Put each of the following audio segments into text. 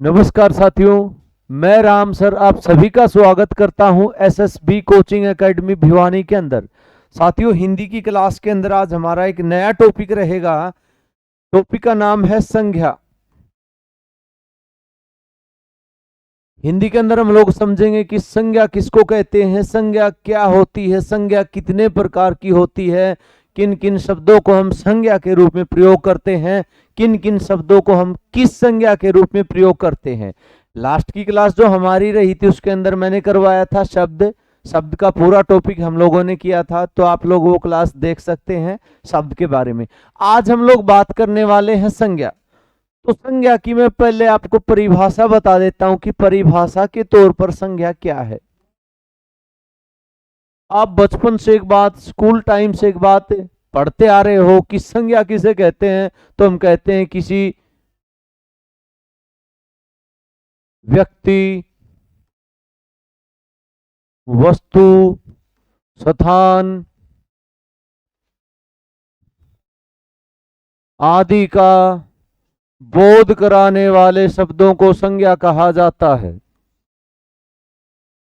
नमस्कार साथियों, मैं राम सर आप सभी का स्वागत करता हूं एसएसबी कोचिंग एकेडमी भिवानी के अंदर। साथियों, हिंदी की क्लास के अंदर आज हमारा एक नया टॉपिक रहेगा। टॉपिक का नाम है संज्ञा। हिंदी के अंदर हम लोग समझेंगे कि संज्ञा किसको कहते हैं, संज्ञा क्या होती है, संज्ञा कितने प्रकार की होती है, किन किन शब्दों को हम संज्ञा के रूप में प्रयोग करते हैं, किन किन शब्दों को हम किस संज्ञा के रूप में प्रयोग करते हैं। लास्ट की क्लास जो हमारी रही थी उसके अंदर मैंने करवाया था शब्द शब्द का पूरा टॉपिक हम लोगों ने किया था, तो आप लोग वो क्लास देख सकते हैं शब्द के बारे में। आज हम लोग बात करने वाले हैं संज्ञा। तो संज्ञा की मैं पहले आपको परिभाषा बता देता हूं कि परिभाषा के तौर पर संज्ञा क्या है। आप बचपन से एक बात, स्कूल टाइम से एक बात पढ़ते आ रहे हो कि संज्ञा किसे कहते हैं। तो हम कहते हैं किसी व्यक्ति, वस्तु, स्थान आदि का बोध कराने वाले शब्दों को संज्ञा कहा जाता है।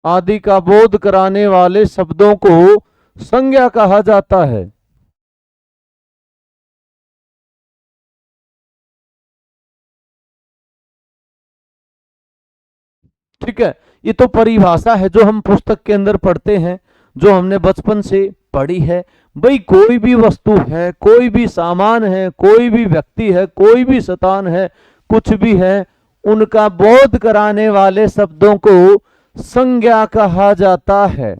आदि का बोध कराने वाले शब्दों को संज्ञा कहा जाता है। ठीक है, ये तो परिभाषा है जो हम पुस्तक के अंदर पढ़ते हैं, जो हमने बचपन से पढ़ी है। भाई कोई भी वस्तु है, कोई भी सामान है, कोई भी व्यक्ति है, कोई भी स्थान है, कुछ भी है, उनका बोध कराने वाले शब्दों को संज्ञा कहा जाता है।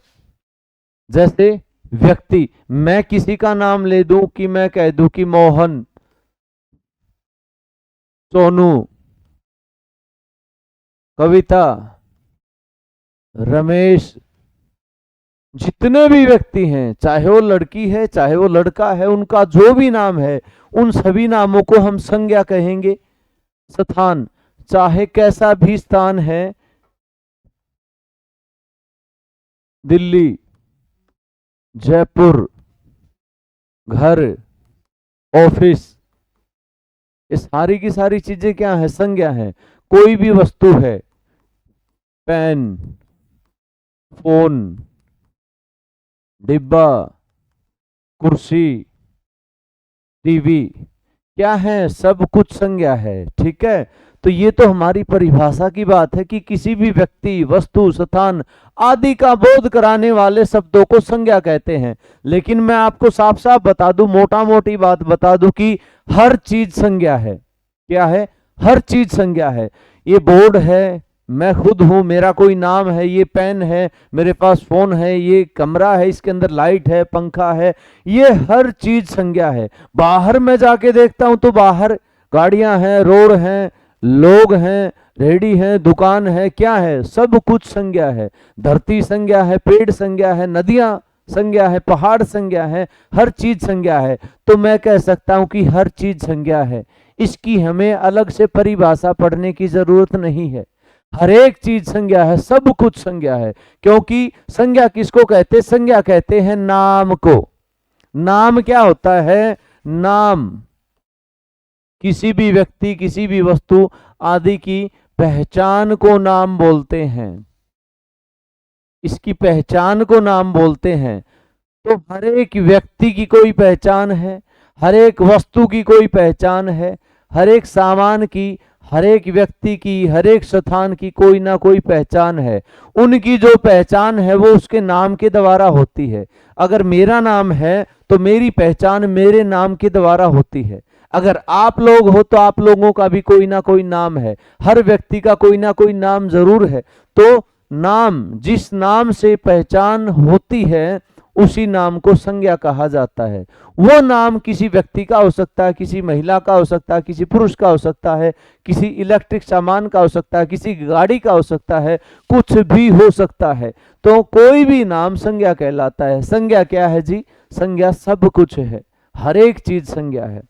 जैसे व्यक्ति, मैं किसी का नाम ले दूं कि मैं कह दूं कि मोहन, सोनू, कविता, रमेश, जितने भी व्यक्ति हैं, चाहे वो लड़की है चाहे वो लड़का है, उनका जो भी नाम है उन सभी नामों को हम संज्ञा कहेंगे। स्थान, चाहे कैसा भी स्थान है, दिल्ली, जयपुर, घर, ऑफिस, ये सारी की सारी चीजें क्या है, संज्ञा है। कोई भी वस्तु है, पेन, फोन, डिब्बा, कुर्सी, टीवी, क्या है, सब कुछ संज्ञा है। ठीक है, तो ये तो हमारी परिभाषा की बात है कि किसी भी व्यक्ति, वस्तु, स्थान आदि का बोध कराने वाले शब्दों को संज्ञा कहते हैं। लेकिन मैं आपको साफ साफ बता दूं, मोटा मोटी बात बता दूं कि हर चीज संज्ञा है। क्या है? हर चीज संज्ञा है। ये बोर्ड है, मैं खुद हूं, मेरा कोई नाम है, ये पेन है, मेरे पास फोन है, ये कमरा है, इसके अंदर लाइट है, पंखा है, ये हर चीज संज्ञा है। बाहर मैं जाके देखता हूं तो बाहर गाड़ियां हैं, रोड हैं, लोग हैं, रेडी है, दुकान है, क्या है, सब कुछ संज्ञा है। धरती संज्ञा है, पेड़ संज्ञा है, नदियां संज्ञा है, पहाड़ संज्ञा है, हर चीज संज्ञा है। तो मैं कह सकता हूं कि हर चीज संज्ञा है। इसकी हमें अलग से परिभाषा पढ़ने की जरूरत नहीं है। हर एक चीज संज्ञा है, सब कुछ संज्ञा है। क्योंकि संज्ञा किसको कहते? संज्ञा कहते हैं नाम को। नाम क्या होता है? नाम किसी भी व्यक्ति, किसी भी वस्तु आदि की पहचान को नाम बोलते हैं। इसकी पहचान को नाम बोलते हैं। तो हर एक व्यक्ति की कोई पहचान है, हर एक वस्तु की कोई पहचान है, हर एक सामान की, हर एक व्यक्ति की, हर एक स्थान की कोई ना कोई पहचान है। उनकी जो पहचान है वो उसके नाम के द्वारा होती है। अगर मेरा नाम है तो मेरी पहचान मेरे नाम के द्वारा होती है। अगर आप लोग हो तो आप लोगों का भी कोई ना कोई नाम है। हर व्यक्ति का कोई ना कोई नाम जरूर है। तो नाम, जिस नाम से पहचान होती है उसी नाम को संज्ञा कहा जाता है। वो नाम किसी व्यक्ति का हो सकता है, किसी महिला का हो सकता है, किसी पुरुष का हो सकता है, किसी इलेक्ट्रिक सामान का हो सकता है, किसी गाड़ी का हो सकता है, कुछ भी हो सकता है। तो कोई भी नाम संज्ञा कहलाता है। संज्ञा क्या है जी? संज्ञा सब कुछ है, हर एक चीज संज्ञा है।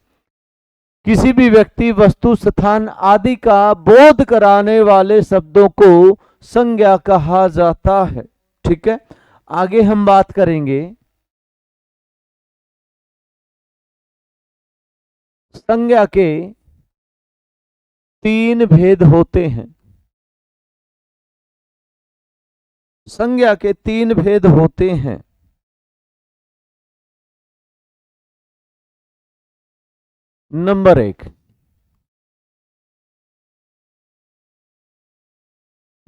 किसी भी व्यक्ति, वस्तु, स्थान आदि का बोध कराने वाले शब्दों को संज्ञा कहा जाता है। ठीक है, आगे हम बात करेंगे संज्ञा के तीन भेद होते हैं। संज्ञा के तीन भेद होते हैं। नंबर एक,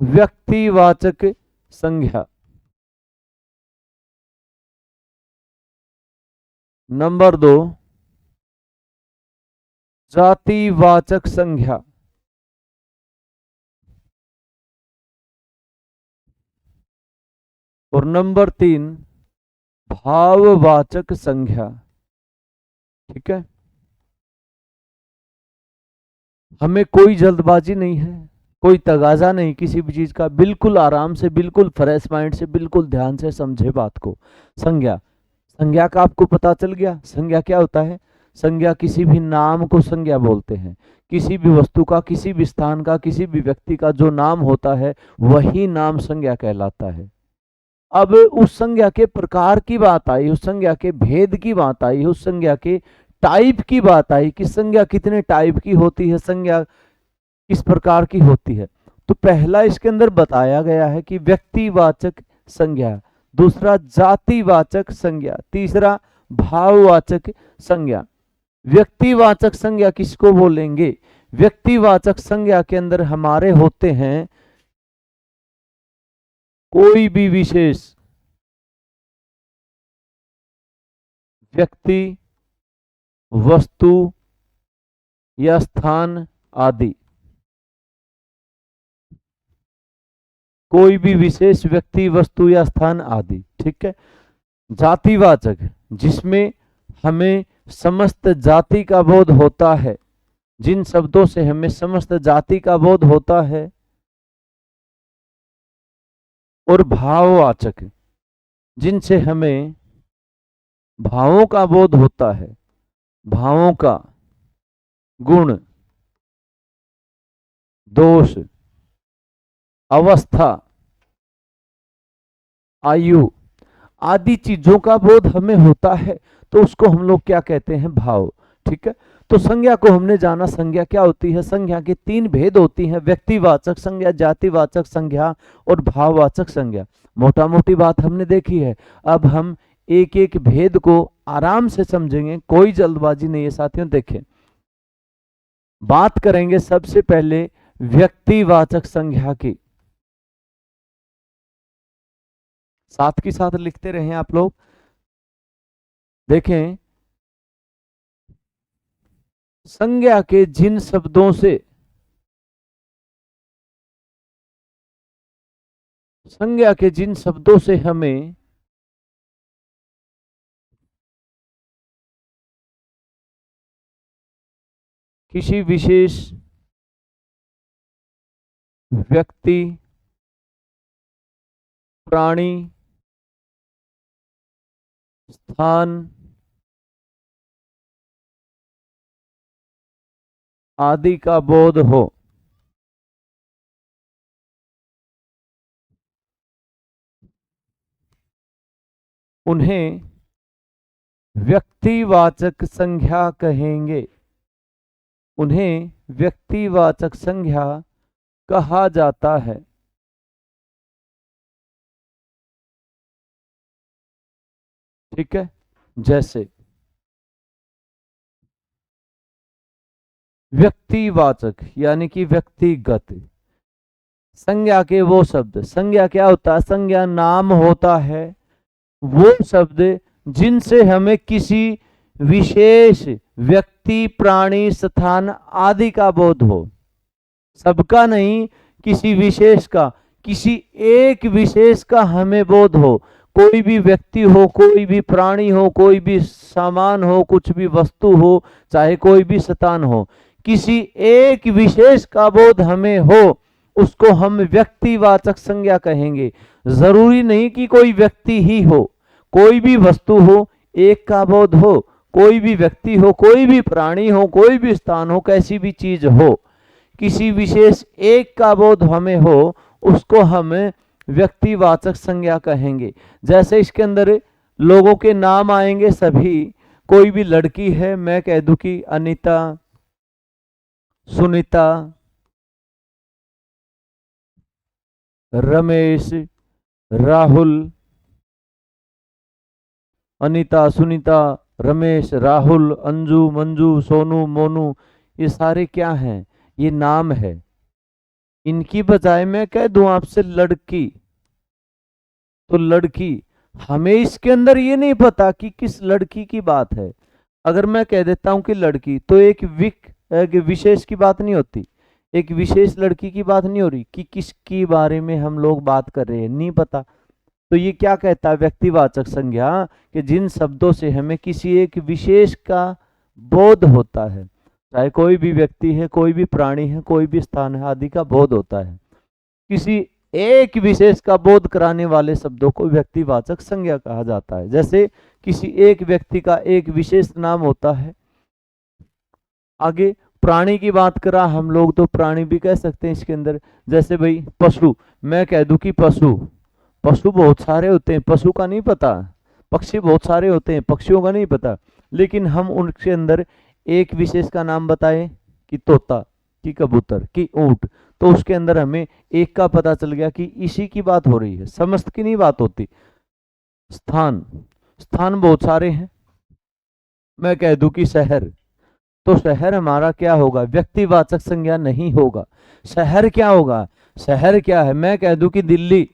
व्यक्तिवाचक संज्ञा। नंबर दो, जातिवाचक संज्ञा। और नंबर तीन, भाववाचक संज्ञा। ठीक है, हमें कोई जल्दबाजी नहीं है, कोई तगाजा नहीं किसी भी चीज का, बिल्कुल आराम से, बिल्कुल फ्रेश माइंड से, बिल्कुल ध्यान से समझे बात को। संज्ञा, संज्ञा का आपको पता चल गया। संज्ञा क्या होता है? संज्ञा किसी भी नाम को संज्ञा बोलते हैं। किसी भी वस्तु का, किसी भी स्थान का, किसी भी व्यक्ति का जो नाम होता है वही नाम संज्ञा कहलाता है। अब उस संज्ञा के प्रकार की बात आई, उस संज्ञा के भेद की बात आई, उस संज्ञा के टाइप की बात आई कि संज्ञा कितने टाइप की होती है, संज्ञा किस प्रकार की होती है। तो पहला इसके अंदर बताया गया है कि व्यक्तिवाचक संज्ञा, दूसरा जातिवाचक संज्ञा, तीसरा भाववाचक संज्ञा। व्यक्तिवाचक संज्ञा किसको बोलेंगे? व्यक्तिवाचक संज्ञा के अंदर हमारे होते हैं कोई भी विशेष व्यक्ति, वस्तु या स्थान आदि। कोई भी विशेष व्यक्ति, वस्तु या स्थान आदि। ठीक है। जातिवाचक, जिसमें हमें समस्त जाति का बोध होता है, जिन शब्दों से हमें समस्त जाति का बोध होता है। और भाववाचक, जिनसे हमें भावों का बोध होता है, भावों का, गुण, दोष, अवस्था, आयु आदि चीजों का बोध हमें होता है, तो उसको हम लोग क्या कहते हैं? भाव। ठीक है। तो संज्ञा को हमने जाना, संज्ञा क्या होती है। संज्ञा के तीन भेद होती हैं, व्यक्तिवाचक संज्ञा, जातिवाचक संज्ञा और भाववाचक संज्ञा। मोटा मोटी बात हमने देखी है। अब हम एक एक भेद को आराम से समझेंगे, कोई जल्दबाजी नहीं है साथियों। देखें, बात करेंगे सबसे पहले व्यक्तिवाचक संज्ञा की। साथ के साथ लिखते रहें आप लोग। देखें, संज्ञा के जिन शब्दों से, संज्ञा के जिन शब्दों से हमें किसी विशेष व्यक्ति, प्राणी, स्थान आदि का बोध हो, उन्हें व्यक्तिवाचक संज्ञा कहेंगे। उन्हें व्यक्तिवाचक संज्ञा कहा जाता है। ठीक है। जैसे व्यक्तिवाचक यानी कि व्यक्तिगत, संज्ञा के वो शब्द, संज्ञा क्या होता है? संज्ञा नाम होता है वो शब्द जिनसे हमें किसी विशेष व्यक्ति, प्राणी, स्थान आदि का बोध हो। सबका नहीं, किसी विशेष का, किसी एक विशेष का हमें बोध हो। कोई भी व्यक्ति हो, कोई भी प्राणी हो, कोई भी सामान हो, कुछ भी वस्तु हो, चाहे कोई भी स्थान हो, किसी एक विशेष का बोध हमें हो, उसको हम व्यक्तिवाचक संज्ञा कहेंगे। जरूरी नहीं कि कोई व्यक्ति ही हो, कोई भी वस्तु हो, एक का बोध हो, कोई भी व्यक्ति हो, कोई भी प्राणी हो, कोई भी स्थान हो, कैसी भी चीज हो, किसी विशेष एक का बोध हमें हो, उसको हम व्यक्तिवाचक संज्ञा कहेंगे। जैसे इसके अंदर लोगों के नाम आएंगे सभी। कोई भी लड़की है, मैं कह दूं कि अनीता, सुनीता, रमेश, राहुल, अनीता, सुनीता, रमेश, राहुल, अंजू, मंजू, सोनू, मोनू, ये सारे क्या हैं? ये नाम है। इनकी बजाय मैं कह दूं आपसे लड़की, तो लड़की, हमें इसके अंदर ये नहीं पता कि किस लड़की की बात है। अगर मैं कह देता हूं कि लड़की, तो एक विशेष की बात नहीं होती, एक विशेष लड़की की बात नहीं हो रही कि किसके बारे में हम लोग बात कर रहे हैं, नहीं पता। तो ये क्या कहता है? व्यक्तिवाचक संज्ञा, कि जिन शब्दों से हमें किसी एक विशेष का बोध होता है, चाहे कोई भी व्यक्ति है, कोई भी प्राणी है, कोई भी स्थान है, आदि का बोध होता है, किसी एक विशेष का बोध कराने वाले शब्दों को व्यक्तिवाचक संज्ञा कहा जाता है। जैसे किसी एक व्यक्ति का एक विशेष नाम होता है। आगे प्राणी की बात करा हम लोग, तो प्राणी भी कह सकते हैं इसके अंदर। जैसे भाई पशु, मैं कह दूं कि पशु, पशु बहुत सारे होते हैं, पशु का नहीं पता। पक्षी बहुत सारे होते हैं, पक्षियों का नहीं पता। लेकिन हम उनके अंदर एक विशेष का नाम बताए कि तोता, कि कबूतर, कि ऊंट, तो उसके अंदर हमें एक का पता चल गया कि इसी की बात हो रही है, समस्त की नहीं बात होती। स्थान, स्थान बहुत सारे हैं। मैं कह दूं कि शहर, तो शहर हमारा क्या होगा? व्यक्तिवाचक संज्ञा नहीं होगा। शहर क्या होगा? शहर क्या है? मैं कह दूं कि दिल्ली,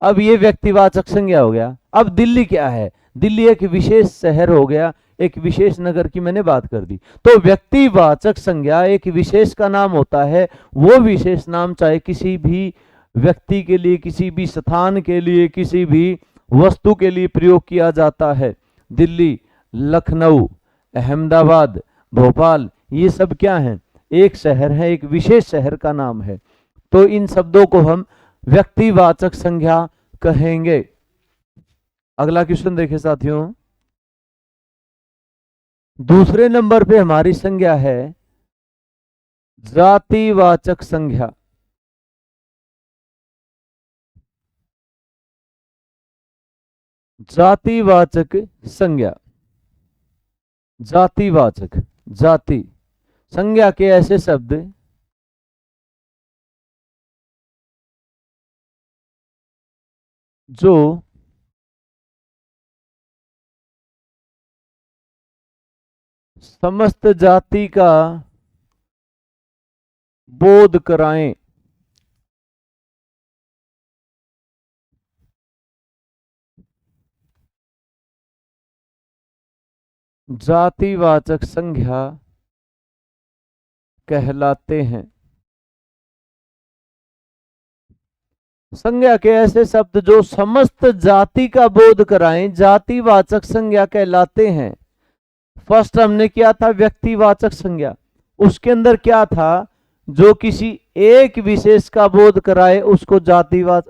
अब ये व्यक्तिवाचक संज्ञा हो गया। अब दिल्ली क्या है? दिल्ली एक विशेष शहर हो गया, एक विशेष नगर की मैंने बात कर दी। तो व्यक्तिवाचक संज्ञा एक विशेष का नाम होता है। वो विशेष नाम चाहे किसी भी व्यक्ति के लिए, किसी भी स्थान के लिए, किसी भी वस्तु के लिए प्रयोग किया जाता है। दिल्ली, लखनऊ, अहमदाबाद, भोपाल, ये सब क्या है? एक शहर है, एक विशेष शहर का नाम है। तो इन शब्दों को हम व्यक्तिवाचक संज्ञा कहेंगे। अगला क्वेश्चन देखें साथियों। दूसरे नंबर पे हमारी संज्ञा है जातिवाचक संज्ञा। जातिवाचक संज्ञा, जातिवाचक, जाति, संज्ञा के ऐसे शब्द जो समस्त जाति का बोध कराएं। जातिवाचक संज्ञा कहलाते हैं। संज्ञा के ऐसे शब्द जो समस्त जाति का बोध कराएं, जातिवाचक संज्ञा कहलाते हैं। फर्स्ट हमने किया था व्यक्तिवाचक संज्ञा, उसके अंदर क्या था? जो किसी एक विशेष का बोध कराए उसको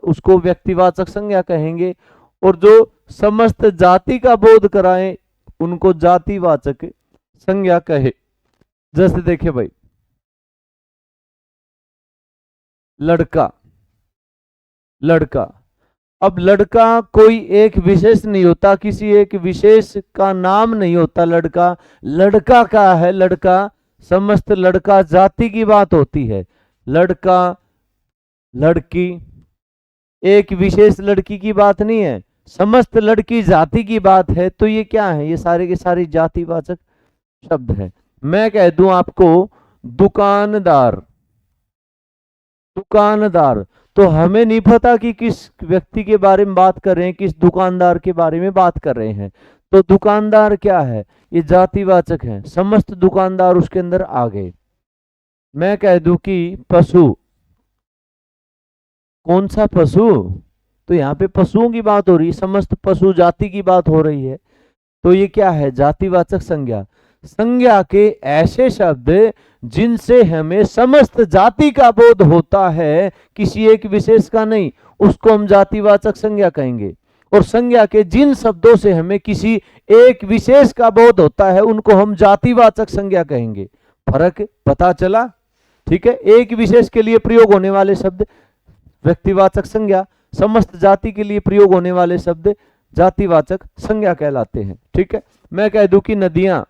उसको व्यक्तिवाचक संज्ञा कहेंगे, और जो समस्त जाति का बोध कराए उनको जातिवाचक संज्ञा कहे। जैसे देखिए भाई, लड़का, लड़का, अब लड़का कोई एक विशेष नहीं होता, किसी एक विशेष का नाम नहीं होता। लड़का, लड़का क्या है? लड़का समस्त लड़का जाति की बात होती है। लड़का, लड़की, एक विशेष लड़की की बात नहीं है, समस्त लड़की जाति की बात है। तो ये क्या है? ये सारे के सारे जातिवाचक शब्द हैं। मैं कह दूं आपको दुकानदार, दुकानदार, तो हमें नहीं पता कि किस व्यक्ति के बारे में बात कर रहे हैं, किस दुकानदार के बारे में बात कर रहे हैं। तो दुकानदार क्या है? ये जातिवाचक है, समस्त दुकानदार उसके अंदर आ गए। मैं कह दूं कि पशु, कौन सा पशु? तो यहाँ पे पशुओं की बात हो रही है, समस्त पशु जाति की बात हो रही है। तो ये क्या है? जातिवाचक संज्ञा। संज्ञा के ऐसे शब्द जिनसे हमें समस्त जाति का बोध होता है, किसी एक विशेष का नहीं, उसको हम जातिवाचक संज्ञा कहेंगे। और संज्ञा के जिन शब्दों से हमें किसी एक विशेष का बोध होता है उनको हम जातिवाचक संज्ञा कहेंगे। फर्क पता चला? ठीक है, एक विशेष के लिए प्रयोग होने वाले शब्द व्यक्तिवाचक संज्ञा, समस्त जाति के लिए प्रयोग होने वाले शब्द जातिवाचक संज्ञा कहलाते हैं। ठीक है, मैं कह दूं कि नदियां,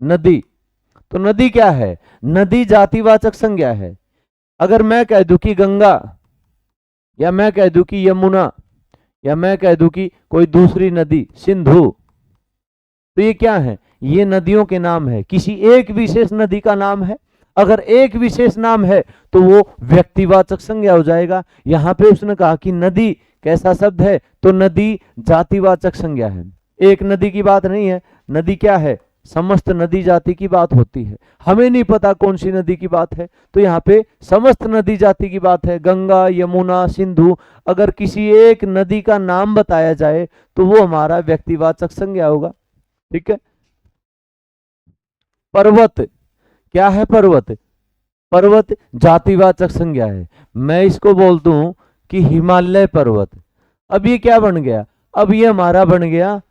नदी, तो नदी क्या है? नदी जातिवाचक संज्ञा है। अगर मैं कह दूं कि गंगा, या मैं कह दूं कि यमुना, या मैं कह दूं कि कोई दूसरी नदी सिंधु, तो ये क्या है? ये नदियों के नाम है, किसी एक विशेष नदी का नाम है। अगर एक विशेष नाम है तो वो व्यक्तिवाचक संज्ञा हो जाएगा। यहां पे उसने कहा कि नदी कैसा शब्द है, तो नदी जातिवाचक संज्ञा है। एक नदी की बात नहीं है, नदी क्या है? समस्त नदी जाति की बात होती है। हमें नहीं पता कौन सी नदी की बात है, तो यहाँ पे समस्त नदी जाति की बात है, गंगा, यमुना, सिंधु। अगर किसी एक नदी का नाम बताया जाए तो वो हमारा व्यक्तिवाचक संज्ञा होगा। ठीक है। पर्वत, क्या है पर्वत? पर्वत जातिवाचक संज्ञा है। मैं इसको बोल दूं कि हिमालय पर्वत, अब ये क्या बन गया? अब ये हमारा बन गया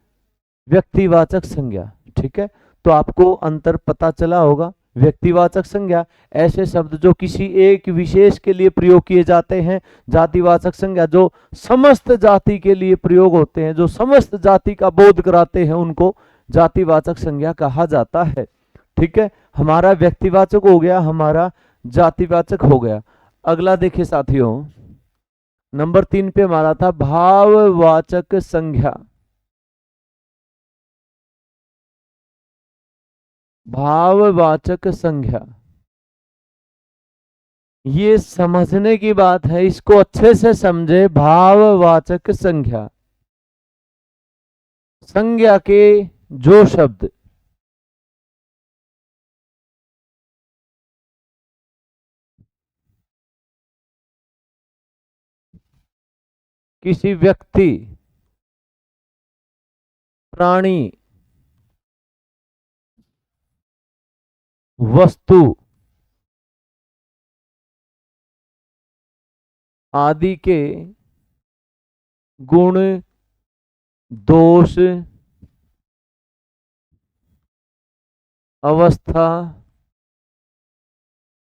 व्यक्तिवाचक संज्ञा। ठीक है, तो आपको अंतर पता चला होगा। व्यक्तिवाचक संज्ञा ऐसे शब्द जो किसी एक विशेष के लिए प्रयोग किए जाते हैं। जातिवाचक संज्ञा जो समस्त जाति के लिए प्रयोग होते हैं, जो समस्त जाति का बोध कराते हैं, उनको जातिवाचक संज्ञा कहा जाता है। ठीक है, हमारा व्यक्तिवाचक हो गया, हमारा जातिवाचक हो गया। अगला देखिए साथियों, नंबर 3 पे हमारा था भाववाचक संज्ञा। भाववाचक संज्ञा, ये समझने की बात है, इसको अच्छे से समझे। भाववाचक संज्ञा, संज्ञा के जो शब्द किसी व्यक्ति, प्राणी, वस्तु आदि के गुण, दोष, अवस्था,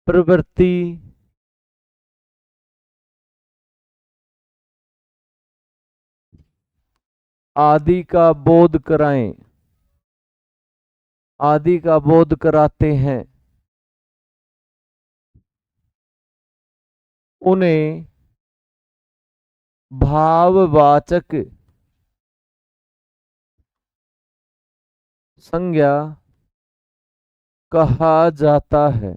प्रवृत्ति आदि का बोध कराएं, आदि का बोध कराते हैं, उन्हें भाववाचक संज्ञा कहा जाता है।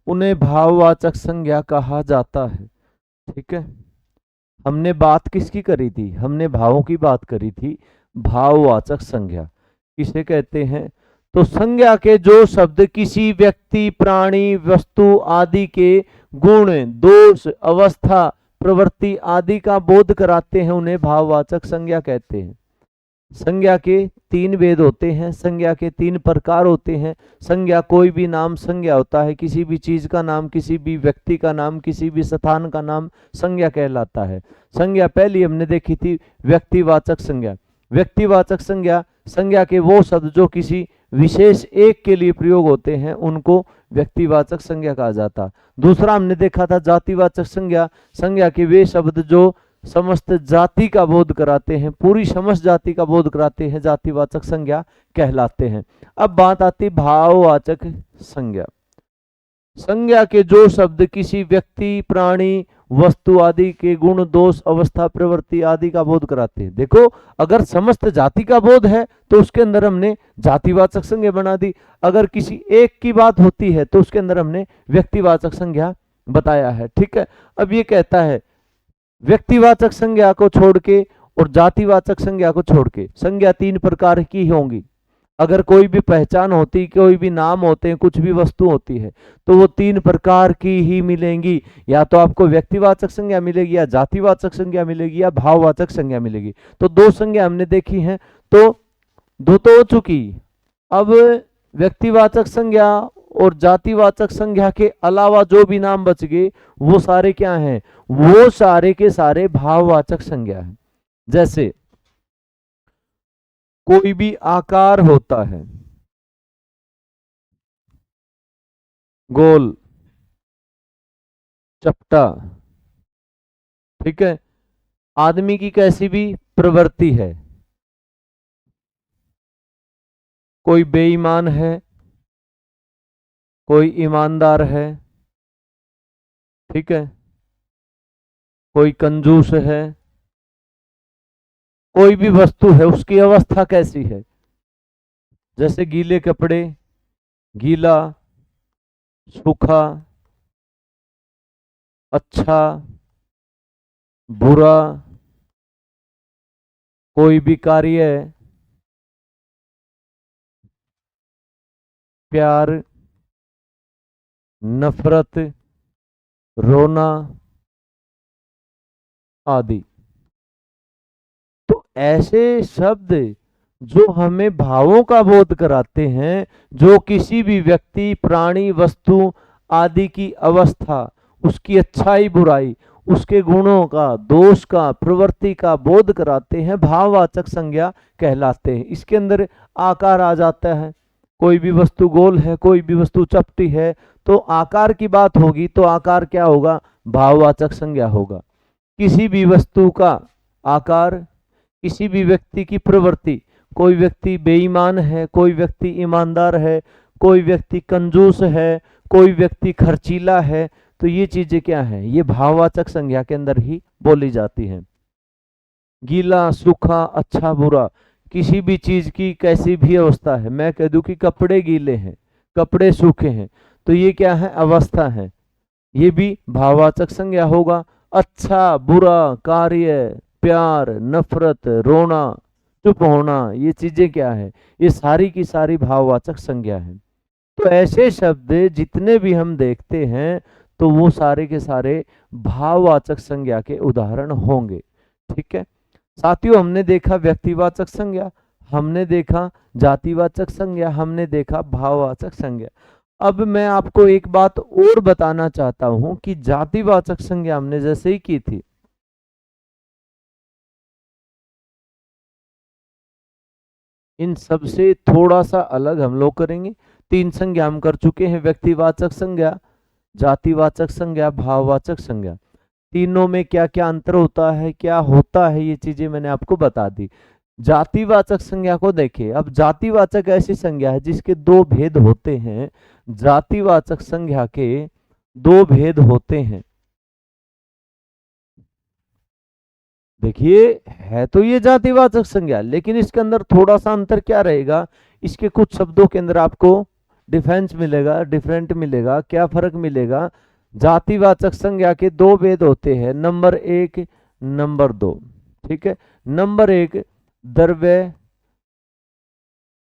उन्हें भाववाचक संज्ञा कहा जाता है। ठीक है, हमने बात किसकी करी थी? हमने भावों की बात करी थी। भाववाचक संज्ञा किसे कहते हैं? तो संज्ञा के जो शब्द किसी व्यक्ति, प्राणी, वस्तु आदि के गुण, दोष, अवस्था, प्रवृत्ति आदि का बोध कराते हैं, उन्हें भाववाचक संज्ञा कहते हैं। संज्ञा के 3 भेद होते हैं, संज्ञा के 3 प्रकार होते हैं। संज्ञा, कोई भी नाम संज्ञा होता है, किसी भी चीज का नाम, किसी भी व्यक्ति का नाम, किसी भी स्थान का नाम संज्ञा कहलाता है। संज्ञा पहली हमने देखी थी व्यक्तिवाचक संज्ञा। व्यक्तिवाचक संज्ञा, संज्ञा के वो शब्द जो किसी विशेष एक के लिए प्रयोग होते हैं, उनको व्यक्तिवाचक संज्ञा कहा जाता। दूसरा हमने देखा था जातिवाचक संज्ञा। संज्ञा के वे शब्द जो समस्त जाति का बोध कराते हैं, पूरी समस्त जाति का बोध कराते हैं, जातिवाचक संज्ञा कहलाते हैं। अब बात आती भाववाचक संज्ञा। संज्ञा के जो शब्द किसी व्यक्ति, प्राणी, वस्तु आदि के गुण, दोष, अवस्था, प्रवृत्ति आदि का बोध कराते हैं। देखो, अगर समस्त जाति का बोध है तो उसके अंदर हमने जातिवाचक संज्ञा बना दी। अगर किसी एक की बात होती है तो उसके अंदर हमने व्यक्तिवाचक संज्ञा बताया है। ठीक है, अब ये कहता है व्यक्तिवाचक संज्ञा को छोड़ के और जातिवाचक संज्ञा को छोड़ के संज्ञा 3 प्रकार की होंगी। अगर कोई भी पहचान होती, कोई भी नाम होते हैं, कुछ भी वस्तु होती है, तो वो 3 प्रकार की ही मिलेंगी। या तो आपको व्यक्तिवाचक संज्ञा मिलेगी, या जातिवाचक संज्ञा मिलेगी, या भाववाचक संज्ञा मिलेगी। तो 2 संज्ञा हमने देखी हैं, तो 2 तो हो चुकी। अब व्यक्तिवाचक संज्ञा और जातिवाचक संज्ञा के अलावा जो भी नाम बच गए, वो सारे क्या हैं? वो सारे के सारे भाववाचक संज्ञा हैं। जैसे कोई भी आकार होता है, गोल, चपटा, ठीक है, आदमी की कैसी भी प्रवृत्ति है, कोई बेईमान है, कोई ईमानदार है, ठीक है, कोई कंजूस है, कोई भी वस्तु है उसकी अवस्था कैसी है। जैसे गीले कपड़े, गीला, सूखा, अच्छा, बुरा, कोई भी कार्य, प्यार, नफरत, रोना आदि। तो ऐसे शब्द जो हमें भावों का बोध कराते हैं, जो किसी भी व्यक्ति, प्राणी, वस्तु आदि की अवस्था, उसकी अच्छाई बुराई, उसके गुणों का, दोष का, प्रवृत्ति का बोध कराते हैं, भाववाचक संज्ञा कहलाते हैं। इसके अंदर आकार आ जाता है। कोई भी वस्तु गोल है, कोई भी वस्तु चपटी है, तो आकार की बात होगी तो आकार क्या होगा, भाववाचक संज्ञा होगा। किसी भी वस्तु का आकार, किसी भी व्यक्ति की प्रवृत्ति, कोई व्यक्ति बेईमान है, कोई व्यक्ति ईमानदार है, कोई व्यक्ति कंजूस है, कोई व्यक्ति खर्चीला है, तो ये चीजें क्या है, ये भाववाचक संज्ञा के अंदर ही बोली जाती हैं। गीला, सूखा, अच्छा, बुरा, किसी भी चीज की कैसी भी अवस्था है, मैं कह दूं कि कपड़े गीले हैं, कपड़े सूखे हैं, तो ये क्या है, अवस्था है, ये भी भाववाचक संज्ञा होगा। अच्छा, बुरा, कार्य, प्यार, नफरत, रोना, चुप होना, ये चीजें क्या है, ये सारी की सारी भाववाचक संज्ञा है। तो ऐसे शब्द जितने भी हम देखते हैं तो वो सारे के सारे भाववाचक संज्ञा के उदाहरण होंगे। ठीक है साथियों, हमने देखा व्यक्तिवाचक संज्ञा, हमने देखा जातिवाचक संज्ञा, हमने देखा भाववाचक संज्ञा। अब मैं आपको एक बात और बताना चाहता हूं कि जातिवाचक संज्ञा हमने जैसे ही की थी, इन सब से थोड़ा सा अलग हम लोग करेंगे। तीन संज्ञा हम कर चुके हैं, व्यक्तिवाचक संज्ञा, जातिवाचक संज्ञा, भाववाचक संज्ञा। तीनों में क्या क्या अंतर होता है, क्या होता है, ये चीजें मैंने आपको बता दी। जातिवाचक संज्ञा को देखिए। अब जातिवाचक ऐसी संज्ञा है जिसके दो भेद होते हैं। जातिवाचक संज्ञा के दो भेद होते हैं। देखिए, है तो ये जातिवाचक संज्ञा, लेकिन इसके अंदर थोड़ा सा अंतर क्या रहेगा, इसके कुछ शब्दों के अंदर आपको डिफरेंस मिलेगा, डिफरेंट मिलेगा। क्या फर्क मिलेगा, जातिवाचक संज्ञा के दो भेद होते हैं, नंबर एक, नंबर दो। ठीक है, नंबर एक द्रव्य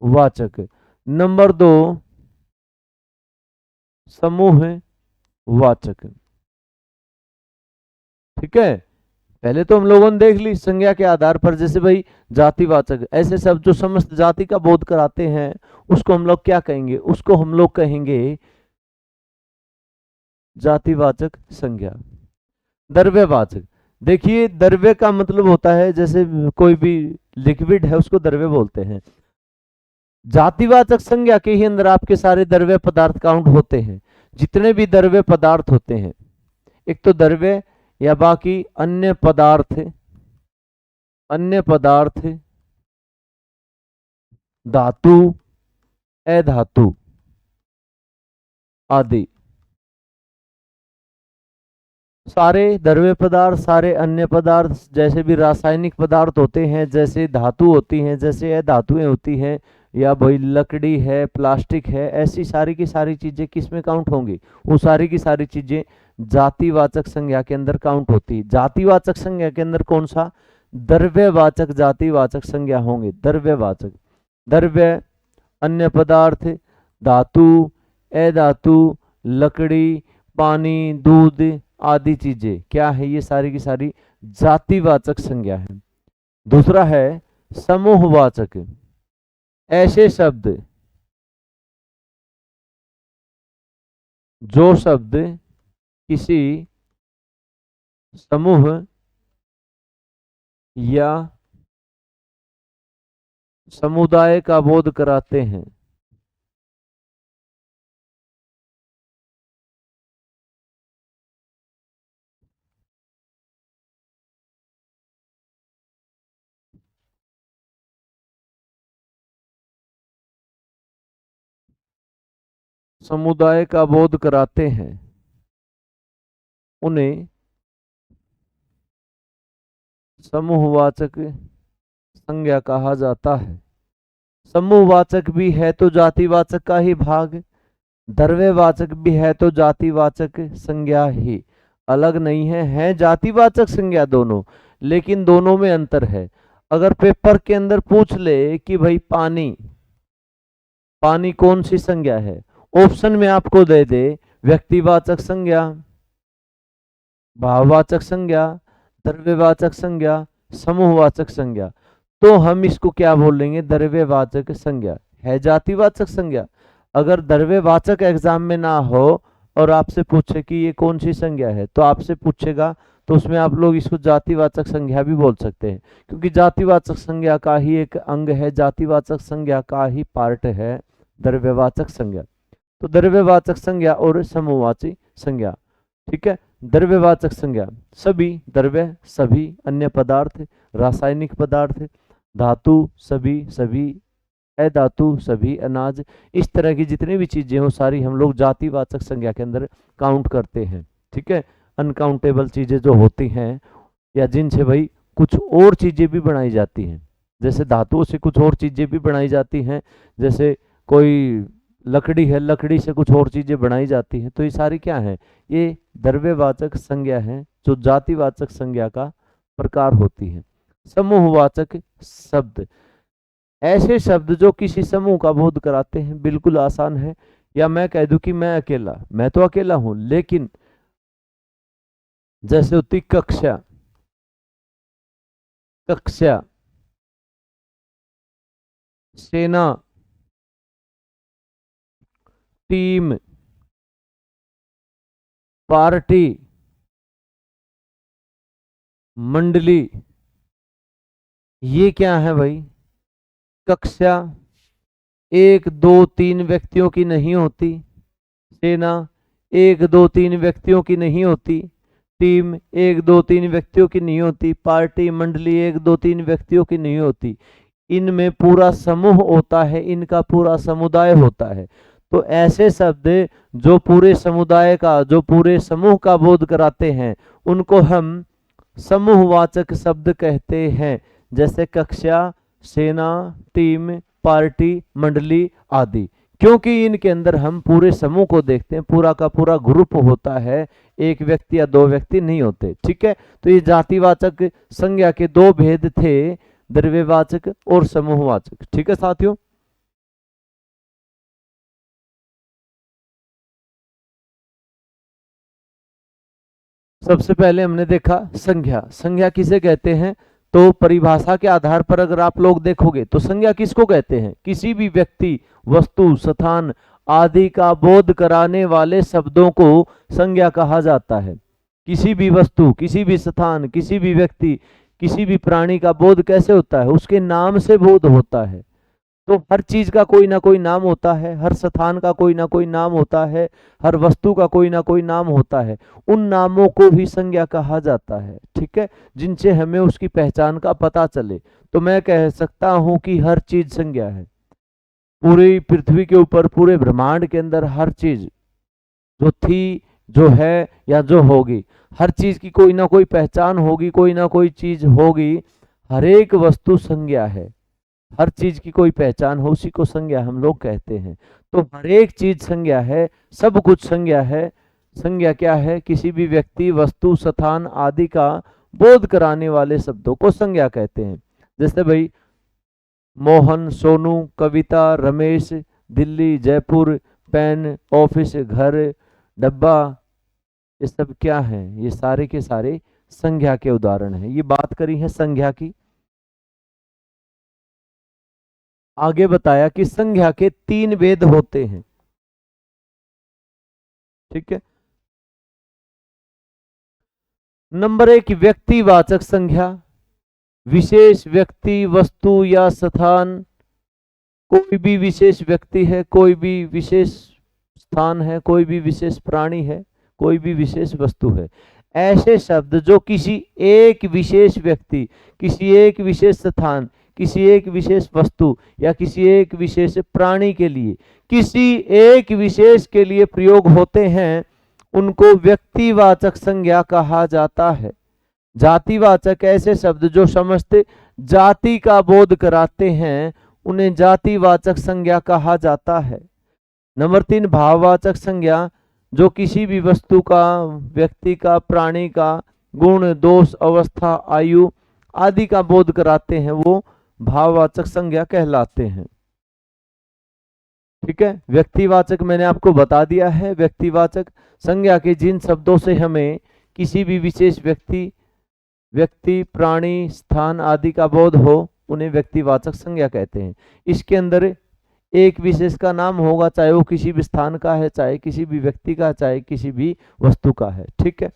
वाचक, नंबर दो समूह वाचक। ठीक है, पहले तो हम लोगों ने देख ली संज्ञा के आधार पर, जैसे भाई जातिवाचक ऐसे शब्द जो समस्त जाति का बोध कराते हैं, उसको हम लोग क्या कहेंगे, उसको हम लोग कहेंगे जातिवाचक संज्ञा। द्रव्यवाचक, देखिए द्रव्य का मतलब होता है जैसे कोई भी लिक्विड है उसको द्रव्य बोलते हैं। जातिवाचक संज्ञा के ही अंदर आपके सारे द्रव्य पदार्थ काउंट होते हैं। जितने भी द्रव्य पदार्थ होते हैं, एक तो द्रव्य या बाकी अन्य पदार्थ, अन्य पदार्थ, धातु, अधातु आदि, सारे द्रव्य पदार्थ, सारे अन्य पदार्थ, जैसे भी रासायनिक पदार्थ होते हैं, जैसे धातु होती हैं, जैसे अधातुएं होती हैं, या भाई लकड़ी है, प्लास्टिक है, ऐसी सारी की सारी चीजें किस में काउंट होंगी, वो सारी की सारी चीजें जातिवाचक संज्ञा के अंदर काउंट होती है। जातिवाचक संज्ञा के अंदर कौन सा, द्रव्यवाचक जातिवाचक संज्ञा होंगे। द्रव्यवाचक, द्रव्य, अन्य पदार्थ, धातु, अधातु, लकड़ी, पानी, दूध आदि चीजें क्या है, ये सारी की सारी जातिवाचक संज्ञा है। दूसरा है समूहवाचक, ऐसे शब्द जो शब्द किसी समूह या समुदाय का बोध कराते हैं। समुदाय का बोध कराते हैं, उन्हें समूहवाचक संज्ञा कहा जाता है। समूहवाचक भी है तो जातिवाचक का ही भाग, द्रव्यवाचक भी है तो जातिवाचक संज्ञा ही, अलग नहीं है जातिवाचक संज्ञा दोनों, लेकिन दोनों में अंतर है। अगर पेपर के अंदर पूछ ले कि भाई पानी, पानी कौन सी संज्ञा है, ऑप्शन में आपको दे दे व्यक्तिवाचक संज्ञा, भाववाचक संज्ञा, द्रव्यवाचक संज्ञा, समूहवाचक संज्ञा, तो हम इसको क्या बोल लेंगे, द्रव्यवाचक संज्ञा है जातिवाचक संज्ञा। अगर द्रव्यवाचक एग्जाम में ना हो और आपसे पूछे कि ये कौन सी संज्ञा है, तो आपसे पूछेगा तो उसमें आप लोग इसको जातिवाचक संज्ञा भी बोल सकते हैं, क्योंकि जातिवाचक संज्ञा का ही एक अंग है, जातिवाचक संज्ञा का ही पार्ट है द्रव्यवाचक संज्ञा। तो द्रव्यवाचक संज्ञा और समूहवाची संज्ञा, ठीक है। द्रव्यवाचक संज्ञा सभी द्रव्य, सभी अन्य पदार्थ, रासायनिक पदार्थ, धातु सभी, सभी अधातु सभी, अनाज, इस तरह की जितनी भी चीजें हो सारी हम लोग जातिवाचक संज्ञा के अंदर काउंट करते हैं, ठीक है। अनकाउंटेबल चीजें जो होती हैं या जिनसे भाई कुछ और चीजें भी बनाई जाती हैं, जैसे धातुओं से कुछ और चीजें भी बनाई जाती हैं, जैसे कोई लकड़ी है, लकड़ी से कुछ और चीजें बनाई जाती हैं, तो ये सारी क्या है, ये द्रव्यवाचक संज्ञा है जो जातिवाचक संज्ञा का प्रकार होती है। समूहवाचक शब्द, ऐसे शब्द जो किसी समूह का बोध कराते हैं, बिल्कुल आसान है। या मैं कह दूं कि मैं अकेला, मैं तो अकेला हूं, लेकिन जैसे होती कक्षा, कक्षा, सेना, टीम, पार्टी, मंडली, ये क्या है भाई, कक्षा एक दो तीन व्यक्तियों की नहीं होती, सेना एक दो तीन व्यक्तियों की नहीं होती, टीम एक दो तीन व्यक्तियों की नहीं होती, पार्टी मंडली एक दो तीन व्यक्तियों की नहीं होती, इनमें पूरा समूह होता है, इनका पूरा समुदाय होता है। तो ऐसे शब्द जो पूरे समुदाय का, जो पूरे समूह का बोध कराते हैं, उनको हम समूहवाचक शब्द कहते हैं, जैसे कक्षा, सेना, टीम, पार्टी, मंडली आदि। क्योंकि इनके अंदर हम पूरे समूह को देखते हैं, पूरा का पूरा ग्रुप होता है, एक व्यक्ति या दो व्यक्ति नहीं होते, ठीक है। तो ये जातिवाचक संज्ञा के दो भेद थे, द्रव्यवाचक और समूहवाचक, ठीक है साथियों। सबसे पहले हमने देखा संज्ञा, संज्ञा किसे कहते हैं, तो परिभाषा के आधार पर अगर आप लोग देखोगे तो संज्ञा किसको कहते हैं, किसी भी व्यक्ति, वस्तु, स्थान आदि का बोध कराने वाले शब्दों को संज्ञा कहा जाता है। किसी भी वस्तु, किसी भी स्थान, किसी भी व्यक्ति, किसी भी प्राणी का बोध कैसे होता है, उसके नाम से बोध होता है। तो हर चीज का कोई ना कोई नाम होता है, हर स्थान का कोई ना कोई नाम होता है, हर वस्तु का कोई ना कोई नाम होता है, उन नामों को भी संज्ञा कहा जाता है, ठीक है, जिनसे हमें उसकी पहचान का पता चले। तो मैं कह सकता हूं कि हर चीज संज्ञा है, पूरी पृथ्वी के ऊपर, पूरे ब्रह्मांड के अंदर हर चीज जो थी, जो है या जो होगी, हर चीज की कोई ना कोई पहचान होगी, कोई ना कोई चीज होगी, हर एक वस्तु संज्ञा है, हर चीज की कोई पहचान हो, उसी को संज्ञा हम लोग कहते हैं। तो हर एक चीज संज्ञा है, सब कुछ संज्ञा है। संज्ञा क्या है, किसी भी व्यक्ति, वस्तु, स्थान आदि का बोध कराने वाले शब्दों को संज्ञा कहते हैं। जैसे भाई मोहन, सोनू, कविता, रमेश, दिल्ली, जयपुर, पेन, ऑफिस, घर, डब्बा, ये सब क्या है, ये सारे के सारे संज्ञा के उदाहरण हैं। ये बात करी है संज्ञा की। आगे बताया कि संज्ञा के तीन भेद होते हैं, ठीक है। नंबर एक, व्यक्तिवाचक संज्ञा, विशेष व्यक्ति, वस्तु या स्थान, कोई भी विशेष व्यक्ति है, कोई भी विशेष स्थान है, कोई भी विशेष प्राणी है, कोई भी विशेष वस्तु है। ऐसे शब्द जो किसी एक विशेष व्यक्ति, किसी एक विशेष स्थान, किसी एक विशेष वस्तु या किसी एक विशेष प्राणी के लिए, किसी एक विशेष के लिए प्रयोग होते हैं, उनको व्यक्तिवाचक संज्ञा कहा जाता है। जातिवाचक ऐसे शब्द जो समस्त जाति का बोध कराते हैं उन्हें जातिवाचक संज्ञा कहा जाता है। नंबर 3, भाववाचक संज्ञा जो किसी भी वस्तु का, व्यक्ति का, प्राणी का गुण, दोष, अवस्था, आयु आदि का बोध कराते हैं वो भाववाचक संज्ञा कहलाते हैं। ठीक है, व्यक्तिवाचक मैंने आपको बता दिया है। व्यक्तिवाचक संज्ञा के जिन शब्दों से हमें किसी भी विशेष व्यक्ति, प्राणी, स्थान आदि का बोध हो उन्हें व्यक्तिवाचक संज्ञा कहते हैं। इसके अंदर एक विशेष का नाम होगा, चाहे वो किसी भी स्थान का है, चाहे किसी भी व्यक्ति का, चाहे किसी भी वस्तु का है। ठीक है।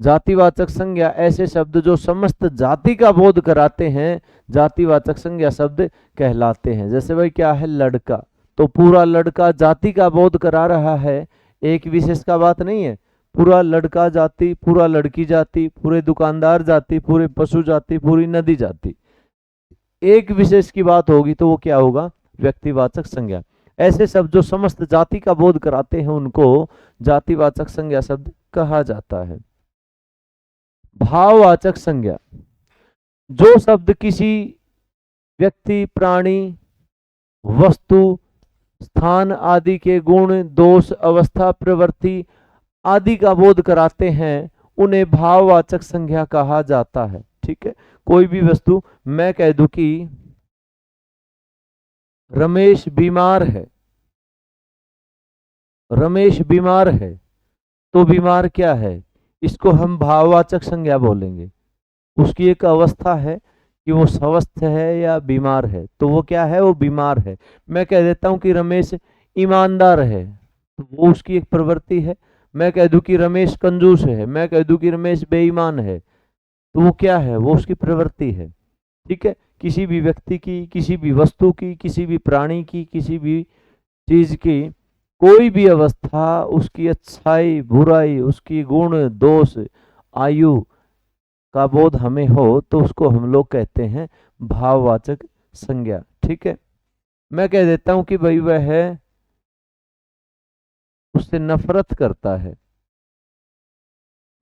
जातिवाचक संज्ञा ऐसे शब्द जो समस्त जाति का बोध कराते हैं जातिवाचक संज्ञा शब्द कहलाते हैं। जैसे भाई क्या है, लड़का, तो पूरा लड़का जाति का बोध करा रहा है, एक विशेष का बात नहीं है। पूरा लड़का जाति, पूरा लड़की जाति, पूरे दुकानदार जाति, पूरे पशु जाति, पूरी नदी जाति, एक विशेष की बात होगी तो वो क्या होगा, व्यक्तिवाचक संज्ञा। ऐसे शब्द जो समस्त जाति का बोध कराते हैं उनको जातिवाचक संज्ञा शब्द कहा जाता है। भाववाचक संज्ञा जो शब्द किसी व्यक्ति, प्राणी, वस्तु, स्थान आदि के गुण, दोष, अवस्था, प्रवृत्ति आदि का बोध कराते हैं उन्हें भाववाचक संज्ञा कहा जाता है। ठीक है, कोई भी वस्तु, मैं कह दूं कि रमेश बीमार है, रमेश बीमार है, तो बीमार क्या है, इसको हम भाववाचक संज्ञा बोलेंगे। उसकी एक अवस्था है कि वो स्वस्थ है या बीमार है, तो वो क्या है, वो बीमार है। मैं कह देता हूं कि रमेश ईमानदार है, तो वो उसकी एक प्रवृत्ति है। मैं कह दूं कि रमेश कंजूस है, मैं कह दूं कि रमेश बेईमान है, तो वो क्या है, वो उसकी प्रवृत्ति है। ठीक है, किसी भी व्यक्ति की, किसी भी वस्तु की, किसी भी प्राणी की, किसी भी चीज की कोई भी अवस्था, उसकी अच्छाई, बुराई, उसकी गुण, दोष, आयु का बोध हमें हो तो उसको हम लोग कहते हैं भाववाचक संज्ञा। ठीक है, मैं कह देता हूं कि भाई वह है, उससे नफरत करता है,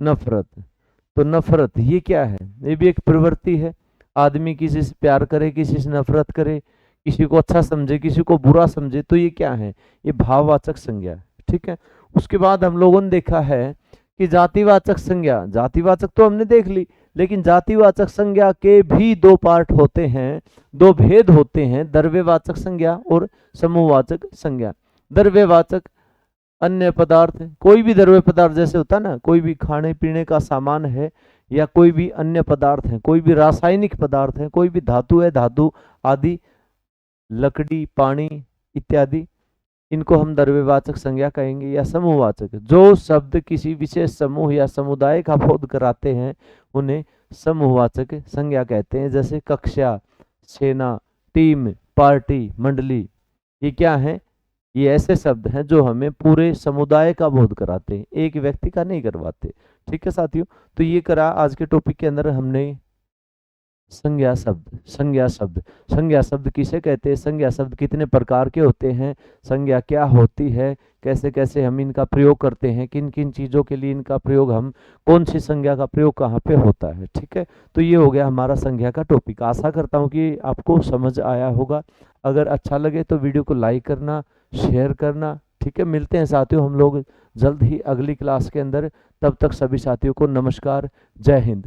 नफरत, तो नफरत ये क्या है, ये भी एक प्रवृत्ति है। आदमी किसी से प्यार करे, किसी से नफरत करे, किसी को अच्छा समझे, किसी को बुरा समझे, तो ये क्या है, ये भाववाचक संज्ञा। ठीक है, उसके बाद हम लोगों ने देखा है कि जातिवाचक संज्ञा, जातिवाचक तो हमने देख ली, लेकिन जातिवाचक संज्ञा के भी दो पार्ट होते हैं, दो भेद होते हैं, द्रव्यवाचक संज्ञा और समूहवाचक संज्ञा। द्रव्यवाचक अन्य पदार्थ, कोई भी द्रव्य पदार्थ जैसे होता है ना, कोई भी खाने पीने का सामान है या कोई भी अन्य पदार्थ है, कोई भी रासायनिक पदार्थ है, कोई भी धातु है, धातु आदि, लकड़ी, पानी इत्यादि, इनको हम द्रव्यवाचक संज्ञा कहेंगे। या समूहवाचक, जो शब्द किसी विशेष समूह या समुदाय का बोध कराते हैं उन्हें समूहवाचक संज्ञा कहते हैं। जैसे कक्षा, सेना, टीम, पार्टी, मंडली, ये क्या है, ये ऐसे शब्द हैं जो हमें पूरे समुदाय का बोध कराते हैं, एक व्यक्ति का नहीं करवाते। ठीक है साथियों, तो ये करा आज के टॉपिक के अंदर हमने संज्ञा शब्द। संज्ञा शब्द किसे कहते हैं, संज्ञा शब्द कितने प्रकार के होते हैं, संज्ञा क्या होती है, कैसे कैसे हम इनका प्रयोग करते हैं, किन किन चीज़ों के लिए इनका प्रयोग, हम कौन सी संज्ञा का प्रयोग कहाँ पे होता है। ठीक है, तो ये हो गया हमारा संज्ञा का टॉपिक। आशा करता हूँ कि आपको समझ आया होगा। अगर अच्छा लगे तो वीडियो को लाइक करना, शेयर करना। ठीक है, मिलते हैं साथियों हम लोग जल्द ही अगली क्लास के अंदर। तब तक सभी साथियों को नमस्कार, जय हिंद।